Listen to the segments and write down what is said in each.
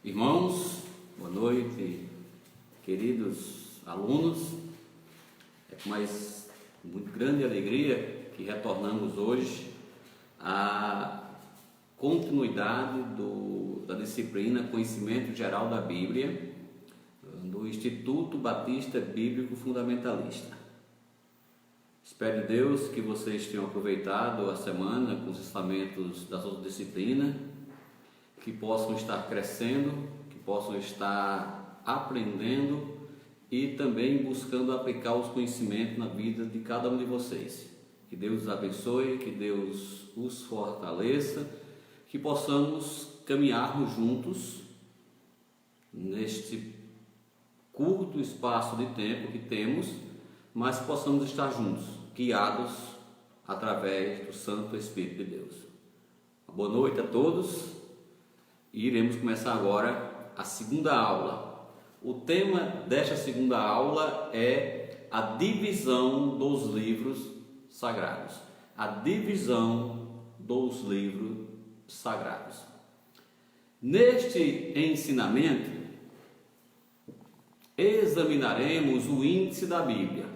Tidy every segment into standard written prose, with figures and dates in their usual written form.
Irmãos, boa noite, queridos alunos. É com muito grande alegria que retornamos hoje à continuidade da disciplina Conhecimento Geral da Bíblia do Instituto Batista Bíblico Fundamentalista. Espero, Deus, que vocês tenham aproveitado a semana com os ensinamentos das outras disciplinas, que possam estar crescendo, que possam estar aprendendo e também buscando aplicar os conhecimentos na vida de cada um de vocês. Que Deus os abençoe, que Deus os fortaleça, que possamos caminharmos juntos neste curto espaço de tempo que temos, mas que possamos estar juntos, guiados através do Santo Espírito de Deus. Uma boa noite a todos. E iremos começar agora a segunda aula. O tema desta segunda aula é a divisão dos livros sagrados. A divisão dos livros sagrados. Neste ensinamento, examinaremos o índice da Bíblia.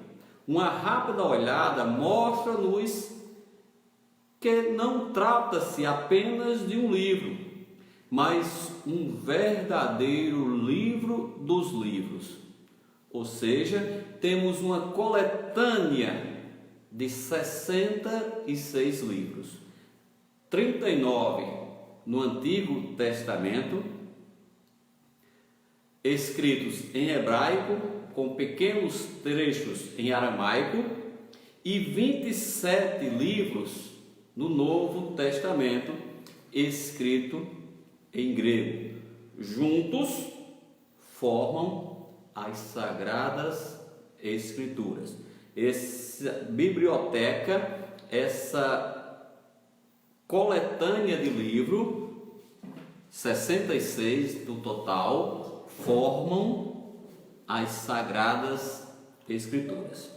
Uma rápida olhada mostra-nos que não trata-se apenas de um livro, mas um verdadeiro livro dos livros. Ou seja, temos uma coletânea de 66 livros, 39 no Antigo Testamento, escritos em hebraico, com pequenos trechos em aramaico, e 27 livros no Novo Testamento, escrito em grego. Juntos formam as Sagradas Escrituras. Essa biblioteca, essa coletânea de livro, 66 do total, formam as Sagradas Escrituras.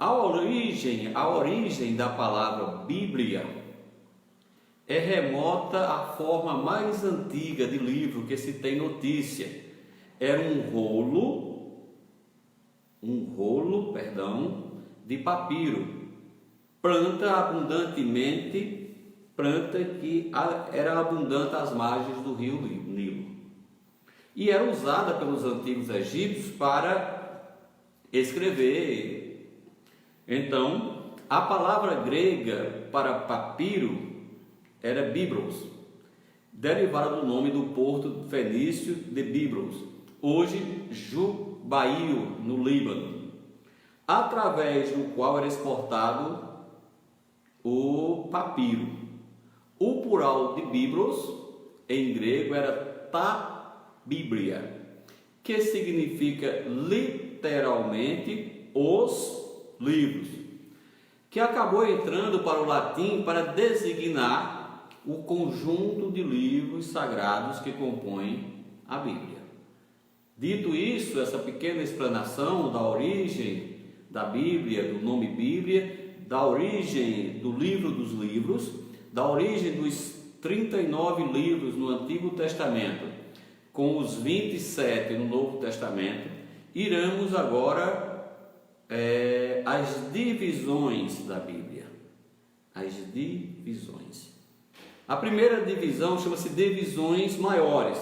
A origem da palavra Bíblia é remota à forma mais antiga de livro que se tem notícia. Era um rolo de papiro, planta que era abundante às margens do rio Nilo, e era usada pelos antigos egípcios para escrever. Então, a palavra grega para papiro era Biblos, derivada do nome do porto fenício de Biblos, hoje Jubail, no Líbano, através do qual era exportado o papiro. O plural de Biblos em grego era ta bíblia, que significa literalmente os livros, que acabou entrando para o latim para designar o conjunto de livros sagrados que compõem a Bíblia. Dito isso, essa pequena explanação da origem da Bíblia, do nome Bíblia, da origem do livro dos livros, da origem dos 39 livros no Antigo Testamento, com os 27 no Novo Testamento, iremos agora às divisões da Bíblia. As divisões. A primeira divisão chama-se divisões maiores.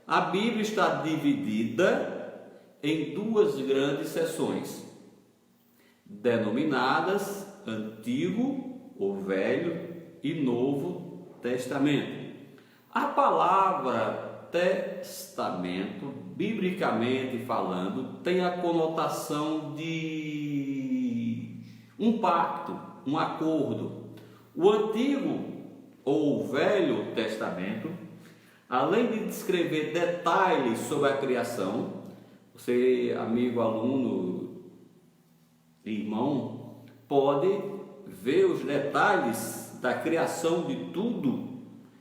A Bíblia está dividida em duas grandes seções, denominadas Antigo ou Velho e Novo Testamento. A palavra testamento, biblicamente falando, tem a conotação de um pacto, um acordo. O Antigo ou Velho Testamento, além de descrever detalhes sobre a criação, você, amigo, aluno, irmão, pode ver os detalhes da criação de tudo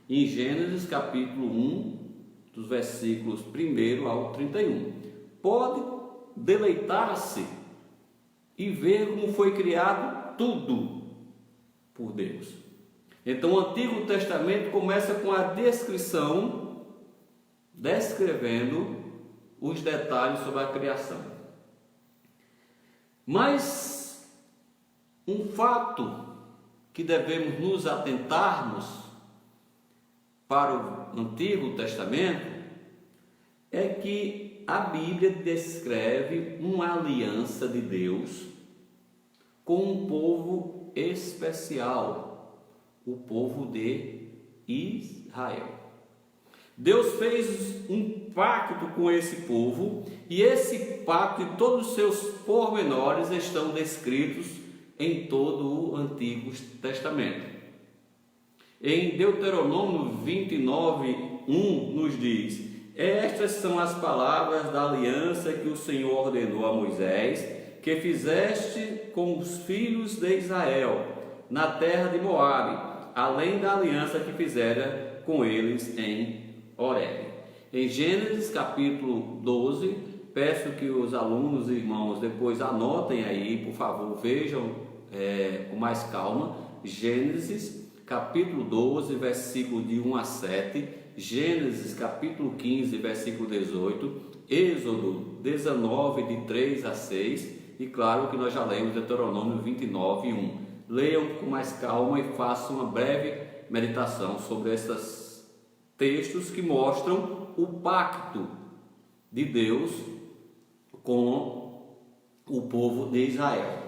em Gênesis capítulo 1, dos versículos 1 ao 31. Pode deleitar-se e ver como foi criado tudo por Deus. Então o Antigo Testamento começa com a descrição descrevendo os detalhes sobre a criação. Mas um fato que devemos nos atentarmos para o Antigo Testamento é que a Bíblia descreve uma aliança de Deus com um povo especial, o povo de Israel. Deus fez um pacto com esse povo, e esse pacto e todos os seus pormenores estão descritos em todo o Antigo Testamento. Em Deuteronômio 29:1 nos diz: estas são as palavras da aliança que o Senhor ordenou a Moisés, que fizeste com os filhos de Israel na terra de Moabe, além da aliança que fizera com eles em Horebe. Em Gênesis capítulo 12, peço que os alunos e irmãos depois anotem aí, por favor, vejam com mais calma. Gênesis capítulo 12, versículo de 1 a 7, Gênesis capítulo 15, versículo 18, Êxodo 19, de 3 a 6, e claro que nós já lemos Deuteronômio 29:1. Leiam com mais calma e façam uma breve meditação sobre esses textos que mostram o pacto de Deus com o povo de Israel.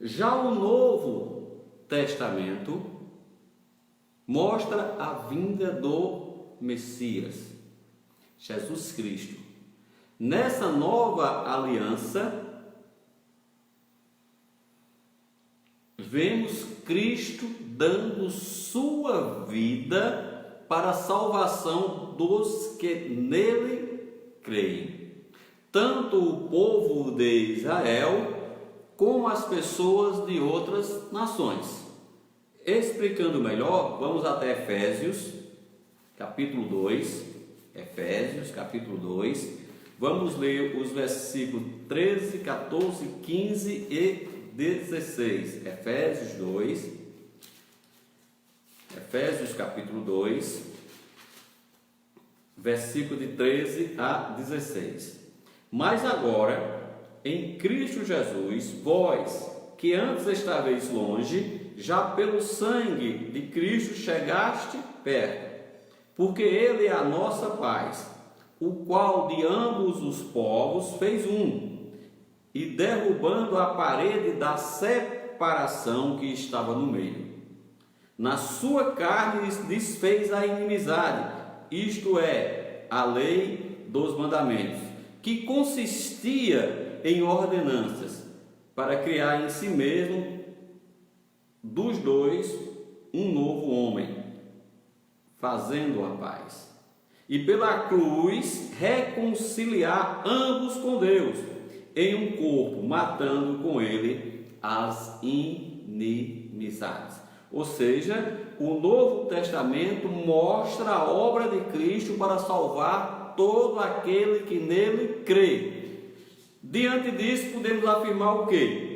Já o Novo Testamento mostra a vinda do Messias, Jesus Cristo. Nessa nova aliança, vemos Cristo dando sua vida para a salvação dos que nele creem, tanto o povo de Israel como as pessoas de outras nações. Explicando melhor, vamos até Efésios, capítulo 2. Efésios, capítulo 2. Vamos ler os versículos 13, 14, 15 e 16. Efésios 2. Efésios, capítulo 2, versículo de 13 a 16. Mas agora, em Cristo Jesus, vós, que antes estáveis longe, já pelo sangue de Cristo chegaste perto, porque Ele é a nossa paz, o qual de ambos os povos fez um, e derrubando a parede da separação que estava no meio, na sua carne desfez a inimizade, isto é, a lei dos mandamentos, que consistia em ordenanças, para criar em si mesmo dos dois um novo homem, fazendo a paz, e pela cruz reconciliar ambos com Deus em um corpo, matando com ele as inimizades. Ou seja, o Novo Testamento mostra a obra de Cristo para salvar todo aquele que nele crê. Diante disso, podemos afirmar o quê?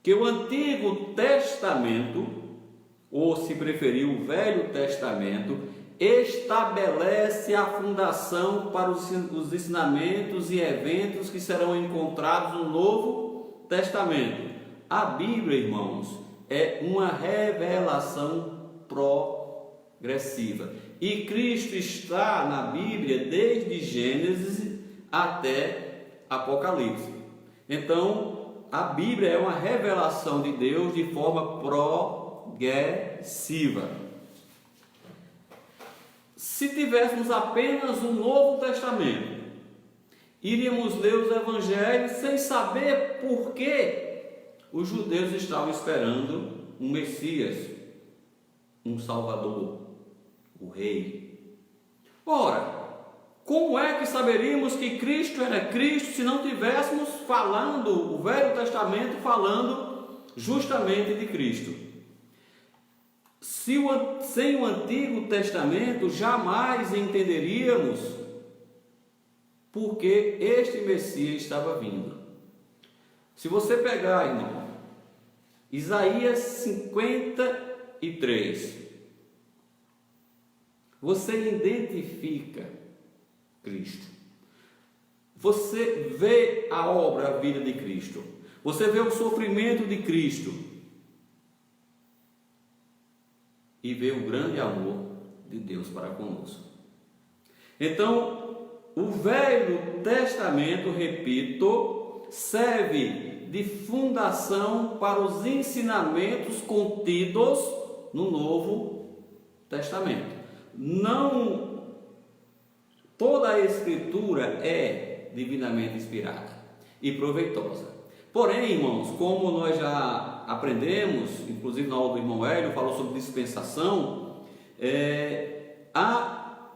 Que o Antigo Testamento, ou se preferir o Velho Testamento, estabelece a fundação para os ensinamentos e eventos que serão encontrados no Novo Testamento. A Bíblia, irmãos, é uma revelação progressiva, e Cristo está na Bíblia desde Gênesis até Apocalipse. Então, a Bíblia é uma revelação de Deus de forma progressiva. Se tivéssemos apenas o Novo Testamento, iríamos ler os Evangelhos sem saber por que os judeus estavam esperando um Messias, um Salvador, o Rei. Ora, como é que saberíamos que Cristo era Cristo se não tivéssemos falando, o Velho Testamento falando justamente de Cristo? Sem o Antigo Testamento, jamais entenderíamos porque este Messias estava vindo. Se você pegar, irmão, Isaías 53, você identifica Cristo. Você vê a obra, a vida de Cristo. Você vê o sofrimento de Cristo. E vê o grande amor de Deus para conosco. Então, o Velho Testamento, repito, serve de fundação para os ensinamentos contidos no Novo Testamento. Não toda a Escritura é divinamente inspirada e proveitosa. Porém, irmãos, como nós já aprendemos, inclusive na aula do irmão Hélio, falou sobre dispensação, há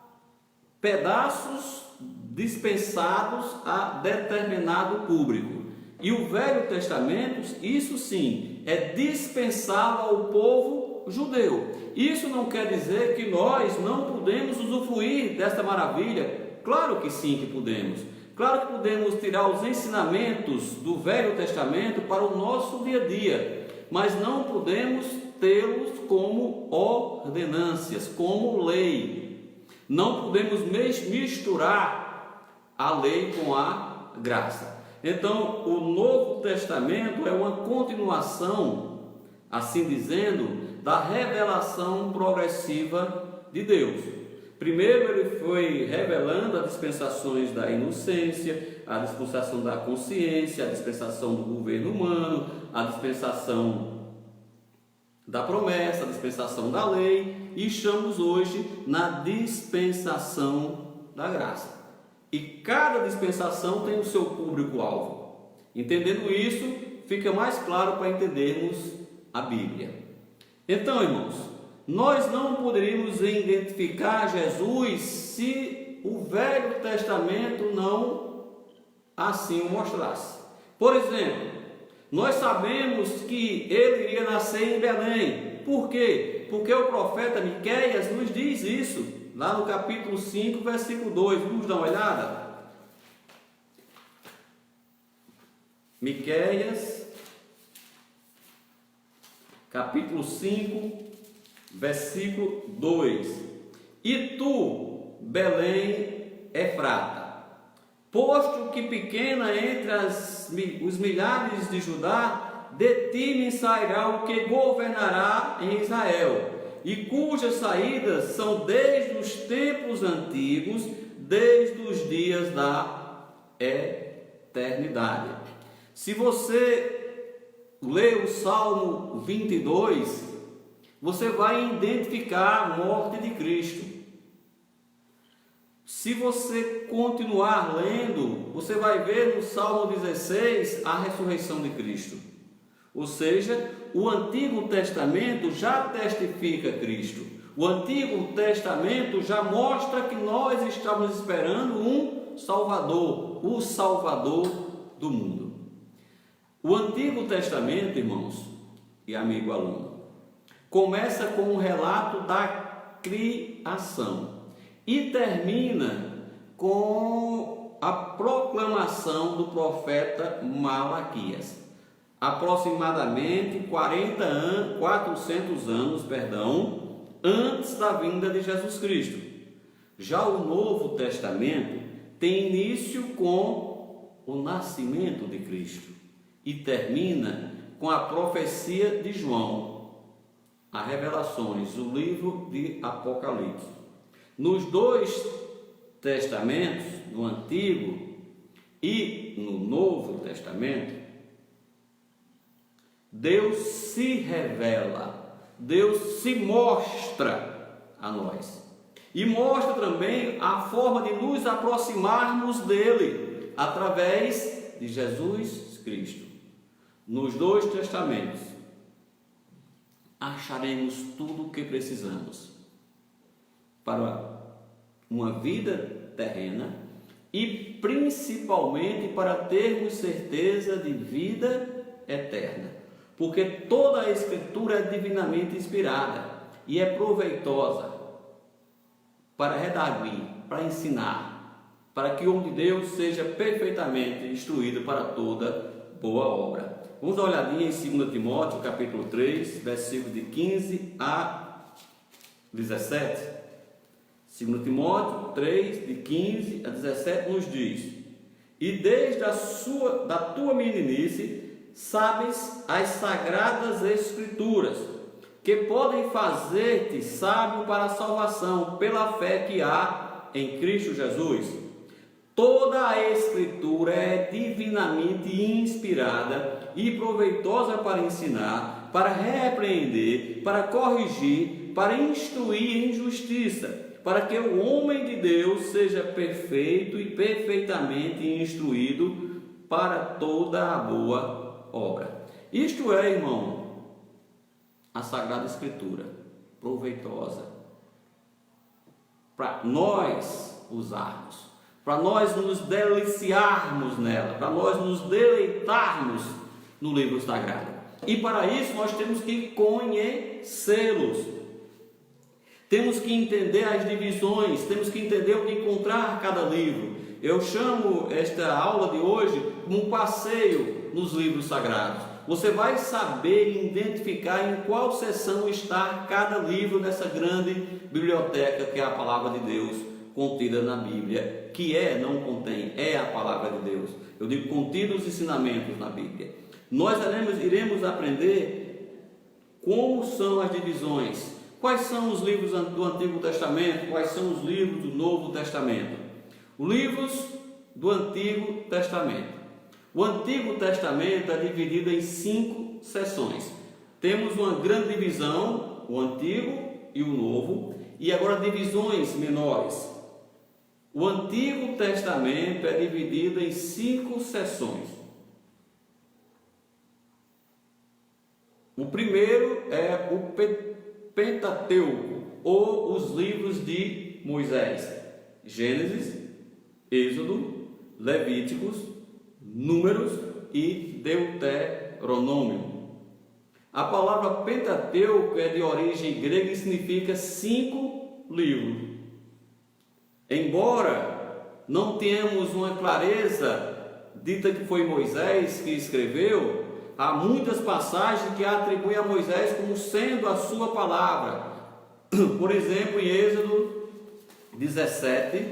pedaços dispensados a determinado público. E o Velho Testamento, isso sim, é dispensado ao povo judeu. Isso não quer dizer que nós não podemos usufruir desta maravilha. Claro que sim que podemos. Claro que podemos tirar os ensinamentos do Velho Testamento para o nosso dia a dia, mas não podemos tê-los como ordenâncias, como lei. Não podemos misturar a lei com a graça. Então, o Novo Testamento é uma continuação, assim dizendo, da revelação progressiva de Deus. Primeiro ele foi revelando as dispensações da inocência, a dispensação da consciência, a dispensação do governo humano, a dispensação da promessa, a dispensação da lei, e estamos hoje na dispensação da graça. E cada dispensação tem o seu público-alvo. Entendendo isso, fica mais claro para entendermos a Bíblia. Então, irmãos, nós não poderíamos identificar Jesus se o Velho Testamento não assim o mostrasse. Por exemplo, nós sabemos que ele iria nascer em Belém. Por quê? Porque o profeta Miqueias nos diz isso, lá no capítulo 5, versículo 2. Vamos dar uma olhada? Miqueias, capítulo 5, versículo 2: E tu, Belém Efrata, posto que pequena entre os milhares de Judá, de ti me sairá o que governará em Israel, e cujas saídas são desde os tempos antigos, desde os dias da eternidade. Se você lê o Salmo 22, você vai identificar a morte de Cristo. Se você continuar lendo, você vai ver no Salmo 16 a ressurreição de Cristo. Ou seja, o Antigo Testamento já testifica Cristo. O Antigo Testamento já mostra que nós estamos esperando um Salvador, o Salvador do mundo. O Antigo Testamento, irmãos e amigo aluno, começa com um relato da criação e termina com a proclamação do profeta Malaquias. Aproximadamente 400 anos, antes da vinda de Jesus Cristo. Já o Novo Testamento tem início com o nascimento de Cristo e termina com a profecia de João, as revelações, o livro de Apocalipse. Nos dois testamentos, no Antigo e no Novo Testamento, Deus se revela, Deus se mostra a nós e mostra também a forma de nos aproximarmos dele através de Jesus Cristo. Nos dois testamentos acharemos tudo o que precisamos para uma vida terrena e principalmente para termos certeza de vida eterna. Porque toda a Escritura é divinamente inspirada e é proveitosa para redarguir, para ensinar, para que o homem de Deus seja perfeitamente instruído para toda boa obra. Vamos dar uma olhadinha em 2 Timóteo, capítulo 3, versículos de 15 a 17. 2 Timóteo 3, de 15 a 17, nos diz: e desde da tua meninice sabes as sagradas escrituras, que podem fazer-te sábio para a salvação, pela fé que há em Cristo Jesus. Toda a Escritura é divinamente inspirada e proveitosa para ensinar, para repreender, para corrigir, para instruir em justiça, para que o homem de Deus seja perfeito e perfeitamente instruído para toda a boa obra. Isto é, irmão, a Sagrada Escritura, proveitosa para nós usarmos, para nós nos deliciarmos nela, para nós nos deleitarmos no livro sagrado. E para isso nós temos que conhecê-los. Temos que entender as divisões, temos que entender o que encontrar cada livro. Eu chamo esta aula de hoje como um passeio nos livros sagrados. Você vai saber identificar em qual seção está cada livro dessa grande biblioteca que é a Palavra de Deus contida na Bíblia, que não contém, é a Palavra de Deus. Eu digo contidos os ensinamentos na Bíblia. Nós iremos aprender como são as divisões, quais são os livros do Antigo Testamento, quais são os livros do Novo Testamento. Os livros do Antigo Testamento. O Antigo Testamento é dividido em 5 seções. Temos uma grande divisão, o Antigo e o Novo, e agora divisões menores. O Antigo Testamento é dividido em 5 seções. O primeiro é o Pentateuco, ou os livros de Moisés: Gênesis, Êxodo, Levíticos, Números e Deuteronômio. A palavra Pentateuco é de origem grega e significa 5 livros. Embora não tenhamos uma clareza dita que foi Moisés que escreveu, há muitas passagens que atribuem a Moisés como sendo a sua palavra. Por exemplo, em Êxodo 17,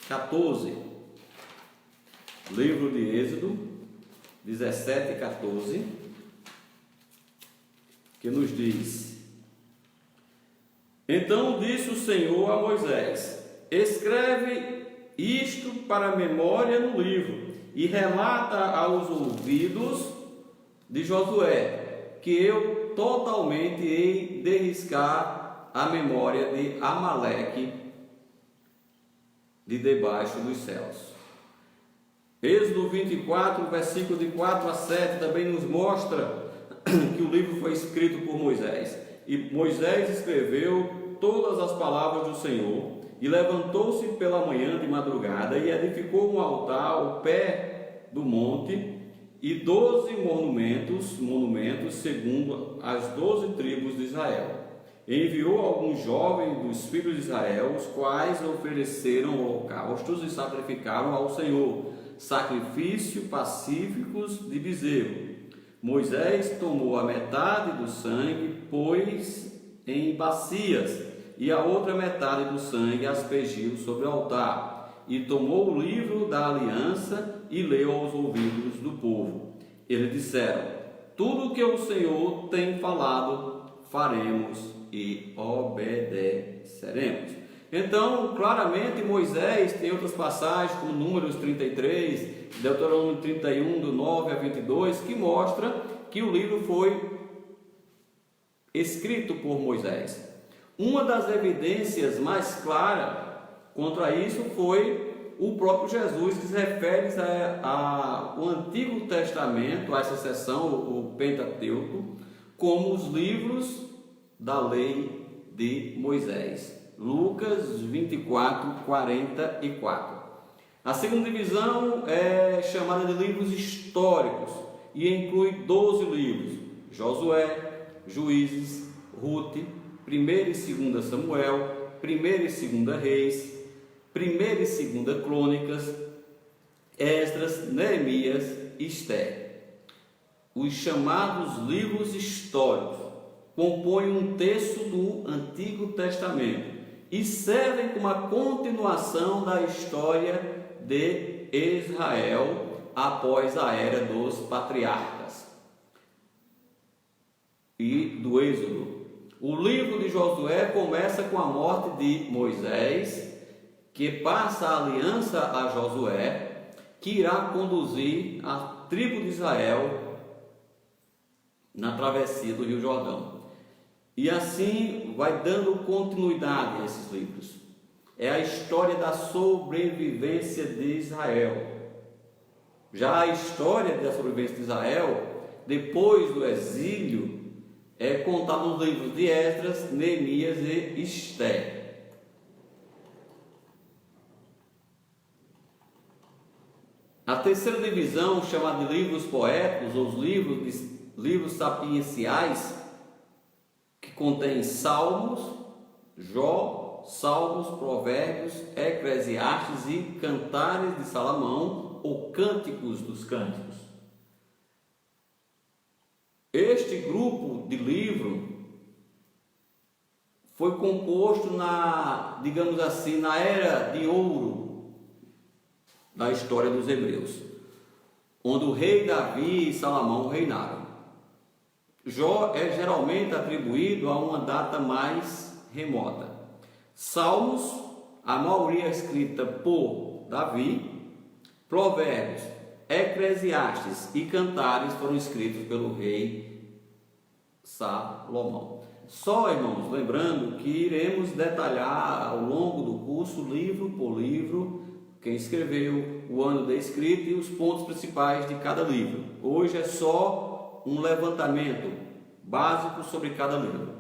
14. Livro de Êxodo 17, 14, que nos diz: então disse o Senhor a Moisés: escreve isto para memória no livro, e relata aos ouvidos de Josué, que eu totalmente hei de riscar a memória de Amaleque de debaixo dos céus. Êxodo 24, versículo de 4 a 7, também nos mostra que o livro foi escrito por Moisés. E Moisés escreveu todas as palavras do Senhor, e levantou-se pela manhã de madrugada, e edificou um altar ao pé do monte, e 12 monumentos segundo as 12 tribos de Israel. Enviou alguns jovens dos filhos de Israel, os quais ofereceram holocaustos e sacrificaram ao Senhor sacrifício pacíficos de bezerro. Moisés tomou a metade do sangue, pôs em bacias, e a outra metade do sangue aspergiu sobre o altar, e tomou o livro da aliança e leu aos ouvidos do povo. Eles disseram: tudo o que o Senhor tem falado, faremos e obedeceremos. Então, claramente, Moisés tem outras passagens, como Números 33, Deuteronômio 31, do 9 a 22, que mostra que o livro foi escrito por Moisés. Uma das evidências mais claras contra isso foi o próprio Jesus, que se refere ao Antigo Testamento, a essa seção, o Pentateuco, como os livros da lei de Moisés. Lucas 24, 44. A segunda divisão é chamada de livros históricos e inclui 12 livros: Josué, Juízes, Ruth, 1ª e 2ª Samuel, 1ª e 2ª Reis, 1ª e 2ª Crônicas, Esdras, Neemias e Esther. Os chamados livros históricos. compõem um terço do Antigo Testamento e servem como a continuação da história de Israel após a era dos patriarcas e do Êxodo. O livro de Josué começa com a morte de Moisés, que passa a aliança a Josué, que irá conduzir a tribo de Israel na travessia do Rio Jordão. E assim vai dando continuidade a esses livros. É a história da sobrevivência de Israel. Já a história da sobrevivência de Israel, depois do exílio, é contada nos livros de Esdras, Neemias e Esther. A terceira divisão, chamada de livros poéticos, ou os livros sapienciais, que contém Salmos, Jó, Salmos, Provérbios, Eclesiastes e Cantares de Salomão, ou Cânticos dos Cânticos. Este grupo de livro foi composto digamos assim, na era de ouro da história dos hebreus, onde o rei Davi e Salomão reinaram. Jó é geralmente atribuído a uma data mais remota. Salmos, a maioria escrita por Davi. Provérbios, Eclesiastes e Cantares foram escritos pelo rei Salomão. Só, irmãos, lembrando que iremos detalhar ao longo do curso, livro por livro, quem escreveu, o ano da escrita e os pontos principais de cada livro. Hoje é só um levantamento básico sobre cada livro.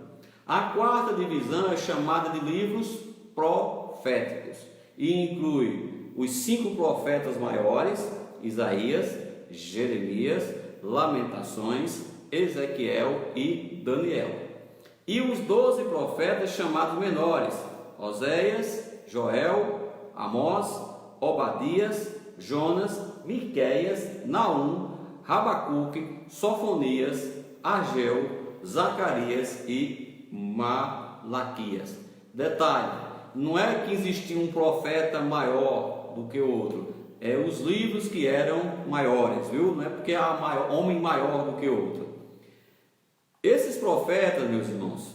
A quarta divisão é chamada de livros proféticos e inclui os 5 profetas maiores: Isaías, Jeremias, Lamentações, Ezequiel e Daniel, e os 12 profetas chamados menores: Oséias, Joel, Amós, Obadias, Jonas, Miqueias, Naum, Rabacuque, Sofonias, Ageu, Zacarias e Malaquias. Detalhe: não é que existia um profeta maior do que o outro, é os livros que eram maiores, viu? Não é porque há homem maior do que o outro. Esses profetas, meus irmãos,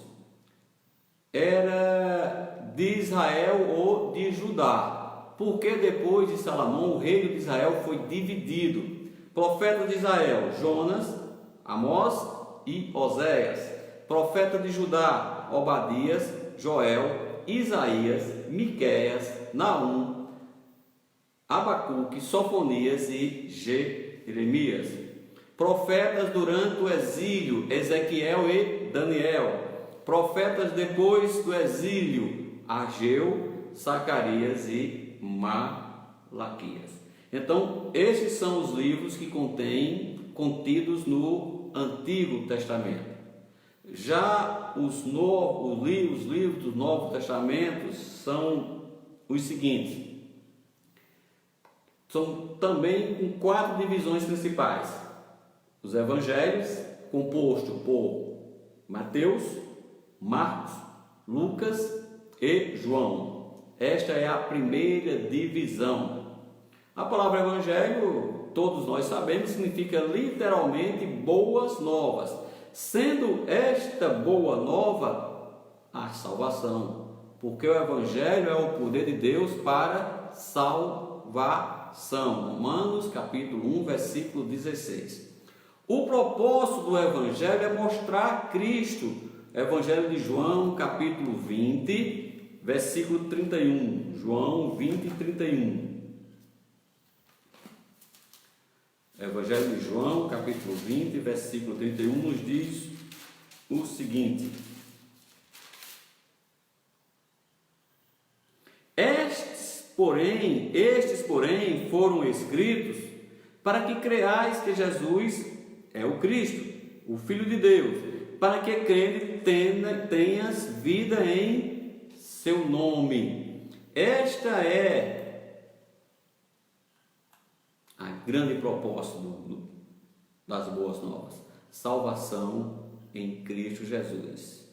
era de Israel ou de Judá, porque depois de Salomão o reino de Israel foi dividido. Profeta de Israel: Jonas, Amós e Oséias. Profeta de Judá: Obadias, Joel, Isaías, Miqueias, Naum, Abacuque, Sofonias e Jeremias. Profetas durante o exílio: Ezequiel e Daniel. Profetas depois do exílio: Ageu, Zacarias e Malaquias. Então, esses são os livros que contidos no Antigo Testamento. Já os livros do Novo Testamento são os seguintes. São também com 4 divisões principais: os Evangelhos, composto por Mateus, Marcos, Lucas e João. Esta é a primeira divisão. A palavra Evangelho, todos nós sabemos, significa literalmente boas novas, sendo esta boa nova a salvação, porque o Evangelho é o poder de Deus para salvação. Romanos capítulo 1, versículo 16. O propósito do Evangelho é mostrar Cristo. Evangelho de João capítulo 20, versículo 31. João 20, 31. Evangelho de João capítulo 20, versículo 31 nos diz o seguinte: Estes, porém, foram escritos para que creais que Jesus é o Cristo, o Filho de Deus, para que crendo tenhas vida em seu nome. Esta é a grande propósito das boas novas: salvação em Cristo Jesus.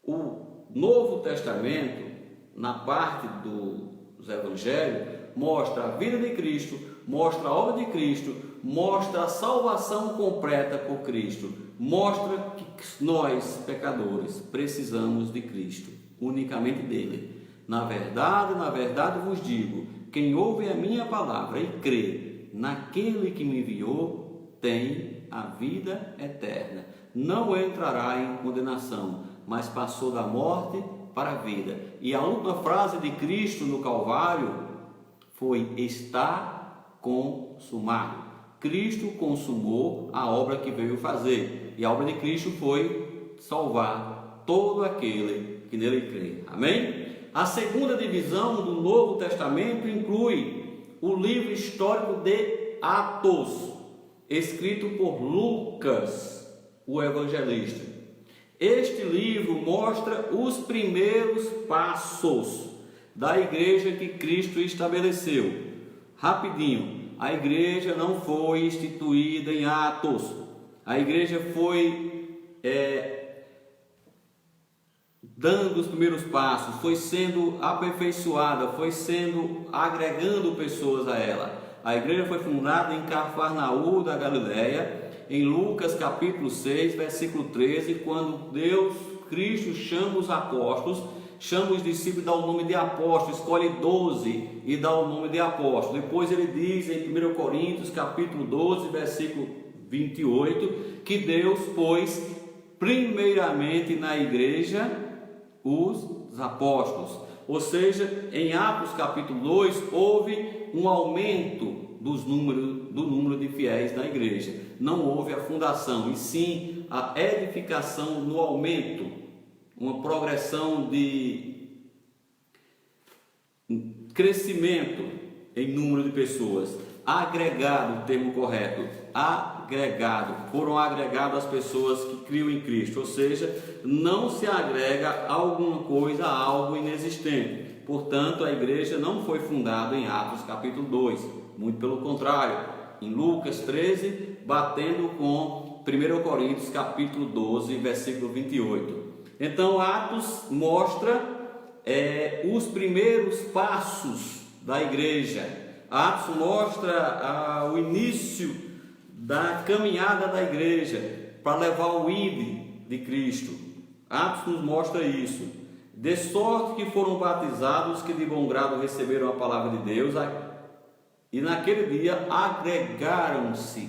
O Novo Testamento, na parte dos Evangelhos, mostra a vida de Cristo, mostra a obra de Cristo, mostra a salvação completa por Cristo, mostra que nós, pecadores, precisamos de Cristo, unicamente dele. Na verdade vos digo, quem ouve a minha palavra e crê naquele que me enviou, tem a vida eterna. Não entrará em condenação, mas passou da morte para a vida. E a última frase de Cristo no Calvário foi: está consumado. Cristo consumou a obra que veio fazer. E a obra de Cristo foi salvar todo aquele que nele crê. Amém? A segunda divisão do Novo Testamento inclui o livro histórico de Atos, escrito por Lucas, o evangelista. Este livro mostra os primeiros passos da igreja que Cristo estabeleceu. Rapidinho, a igreja não foi instituída em Atos. A igreja foi dando os primeiros passos, foi sendo aperfeiçoada, foi sendo agregando pessoas a ela. A igreja foi fundada em Cafarnaum da Galileia, em Lucas capítulo 6, versículo 13, quando Cristo chama os apóstolos, chama os discípulos e dá o nome de apóstolo, escolhe 12 e dá o nome de apóstolo. Depois ele diz em 1 Coríntios capítulo 12, versículo 28, que Deus pôs primeiramente na igreja os apóstolos. Ou seja, em Atos capítulo 2 houve um aumento do número de fiéis na igreja. Não houve a fundação, e sim a edificação no aumento, uma progressão de crescimento em número de pessoas. Agregado, o termo correto, agregado, foram agregadas as pessoas que criam em Cristo, ou seja, não se agrega alguma coisa a algo inexistente. Portanto, a igreja não foi fundada em Atos capítulo 2, muito pelo contrário, em Lucas 13, batendo com 1 Coríntios capítulo 12, versículo 28. Então, Atos mostra os primeiros passos da igreja. Atos mostra o início da caminhada da igreja para levar o ID de Cristo. Atos nos mostra isso. De sorte que foram batizados que de bom grado receberam a palavra de Deus, e naquele dia agregaram-se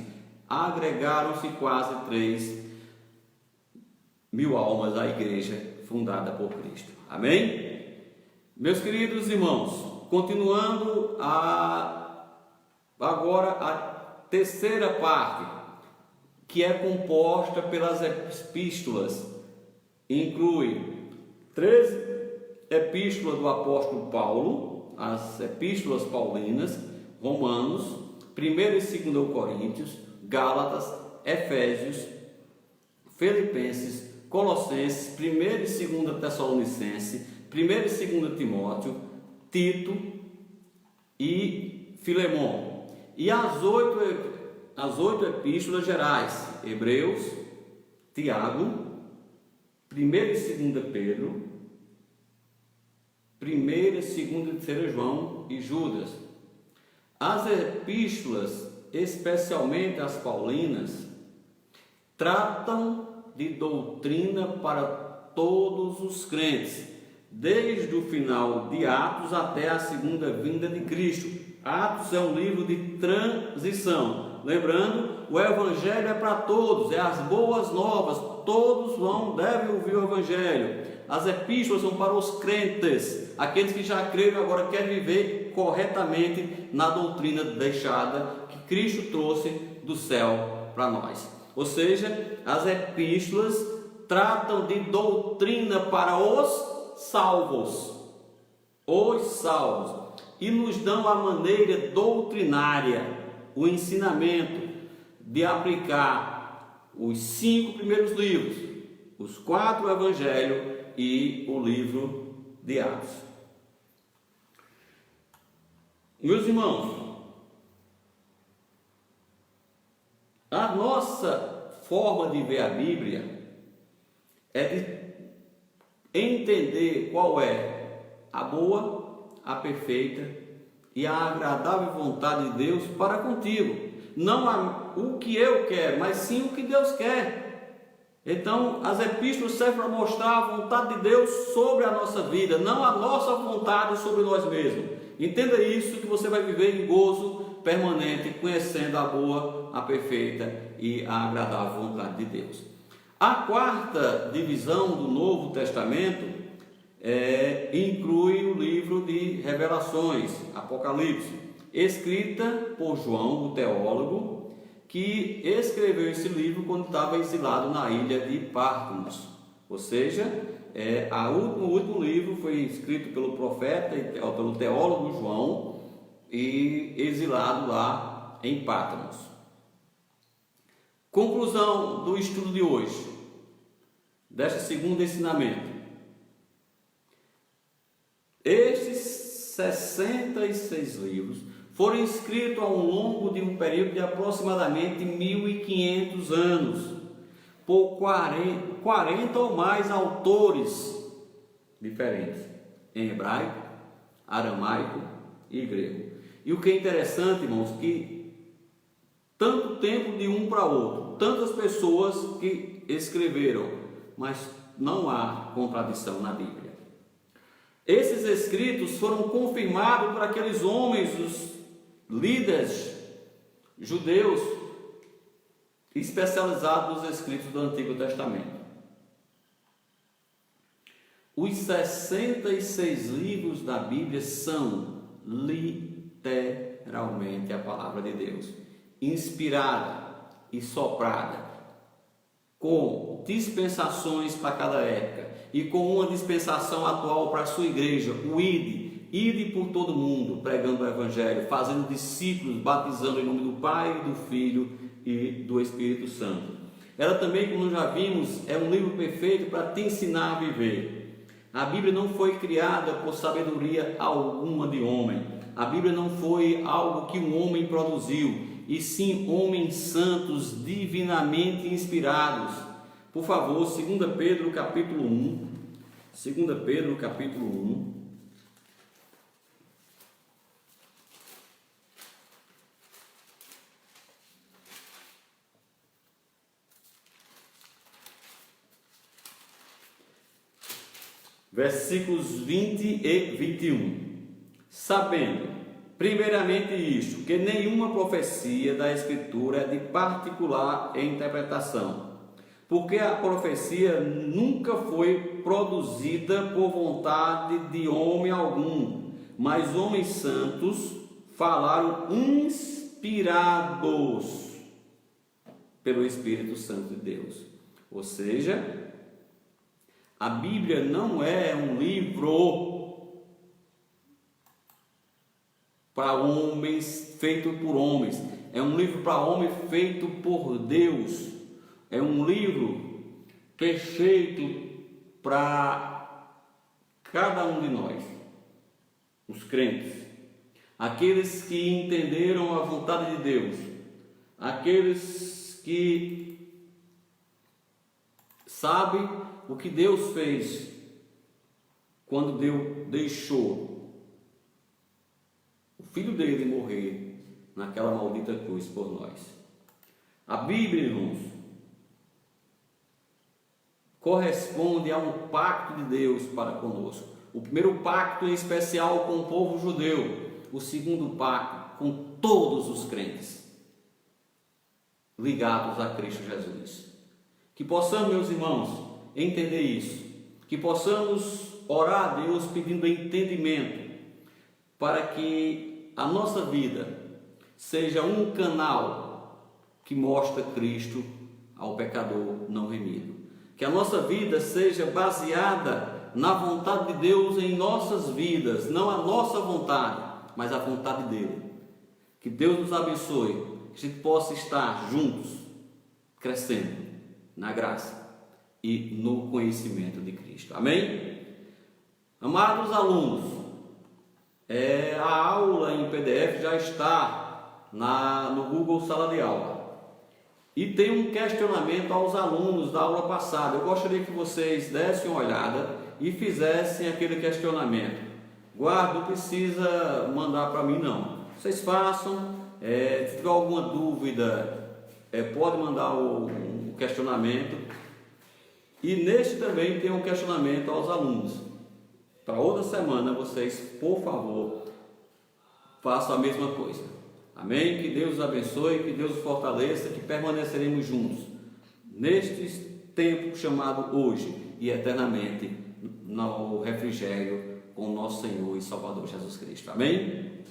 quase 3.000 almas à igreja fundada por Cristo. Amém? Meus queridos irmãos, continuando agora a terceira parte, que é composta pelas epístolas, inclui 13 epístolas do apóstolo Paulo, as epístolas paulinas, Romanos, 1 e 2 Coríntios, Gálatas, Efésios, Filipenses, Colossenses, 1 e 2 Tessalonicenses, 1 e 2 Timóteo, Tito e Filemão. E as oito epístolas gerais: Hebreus, Tiago, 1 e 2 Pedro, 1 e 2 e 3 João e Judas. As epístolas, especialmente as paulinas, tratam de doutrina para todos os crentes, desde o final de Atos até a segunda vinda de Cristo. Atos é um livro de transição. Lembrando, o Evangelho é para todos, é as boas novas, todos devem ouvir o Evangelho. As epístolas são para os crentes, aqueles que já creram agora querem viver corretamente na doutrina deixada que Cristo trouxe do céu para nós. Ou seja, as epístolas tratam de doutrina para os salvos, e nos dão a maneira doutrinária, o ensinamento de aplicar os 5 primeiros livros, os 4 evangelhos e o livro de Atos. Meus irmãos, a nossa forma de ver a Bíblia é de entender qual é a boa, a perfeita e a agradável vontade de Deus para contigo. Não o que eu quero, mas sim o que Deus quer. Então, as epístolas servem para mostrar a vontade de Deus sobre a nossa vida, não a nossa vontade sobre nós mesmos. Entenda isso, que você vai viver em gozo permanente, conhecendo a boa, a perfeita e a agradável vontade de Deus. A quarta divisão do Novo Testamento inclui o livro de Revelações, Apocalipse, escrita por João, o teólogo, que escreveu esse livro quando estava exilado na ilha de Patmos. Ou seja, o último livro foi escrito pelo profeta e pelo teólogo João e exilado lá em Patmos. Conclusão do estudo de hoje, deste segundo ensinamento. Estes 66 livros foram escritos ao longo de um período de aproximadamente 1500 anos, por 40 ou mais autores diferentes, em hebraico, aramaico e grego. E o que é interessante, irmãos, que tanto tempo de um para outro, tantas pessoas que escreveram, mas não há contradição na Bíblia. Esses escritos foram confirmados por aqueles homens, os líderes judeus, especializados nos escritos do Antigo Testamento. Os 66 livros da Bíblia são literalmente a palavra de Deus, inspirada e soprada, com dispensações para cada época e com uma dispensação atual para a sua igreja, o ide por todo mundo, pregando o Evangelho, fazendo discípulos, batizando em nome do Pai, do Filho e do Espírito Santo. Ela também, como já vimos, é um livro perfeito para te ensinar a viver. A Bíblia não foi criada por sabedoria alguma de homem. A Bíblia não foi algo que um homem produziu, e sim homens santos, divinamente inspirados. Por favor, 2 Pedro capítulo 1, 2 Pedro capítulo 1, versículos 20 e 21. Sabendo, primeiramente isto, que nenhuma profecia da Escritura é de particular interpretação, porque a profecia nunca foi produzida por vontade de homem algum, mas homens santos falaram inspirados pelo Espírito Santo de Deus. Ou seja, a Bíblia não é um livro para homens, feito por homens. É um livro para homem feito por Deus. É um livro perfeito para cada um de nós, os crentes, aqueles que entenderam a vontade de Deus, aqueles que sabem o que Deus fez quando Deus deixou o Filho dele morrer naquela maldita cruz por nós. A Bíblia, irmãos, corresponde a um pacto de Deus para conosco. O primeiro pacto em especial com o povo judeu, o segundo pacto com todos os crentes ligados a Cristo Jesus. Que possamos, meus irmãos, entender isso, que possamos orar a Deus pedindo entendimento para que a nossa vida seja um canal que mostra Cristo ao pecador não remido. Que a nossa vida seja baseada na vontade de Deus em nossas vidas, não a nossa vontade, mas a vontade dele. Que Deus nos abençoe, que a gente possa estar juntos, crescendo na graça e no conhecimento de Cristo. Amém? Amados alunos, a aula em PDF já está no Google Sala de Aula. E tem um questionamento aos alunos da aula passada. Eu gostaria que vocês dessem uma olhada e fizessem aquele questionamento. Guarda, não precisa mandar para mim não. Vocês façam, se tiver alguma dúvida, pode mandar o questionamento. E neste também tem um questionamento aos alunos. Para outra semana vocês, por favor, façam a mesma coisa. Amém? Que Deus os abençoe, que Deus os fortaleça, que permaneceremos juntos neste tempo chamado hoje e eternamente no refrigério com o nosso Senhor e Salvador Jesus Cristo. Amém?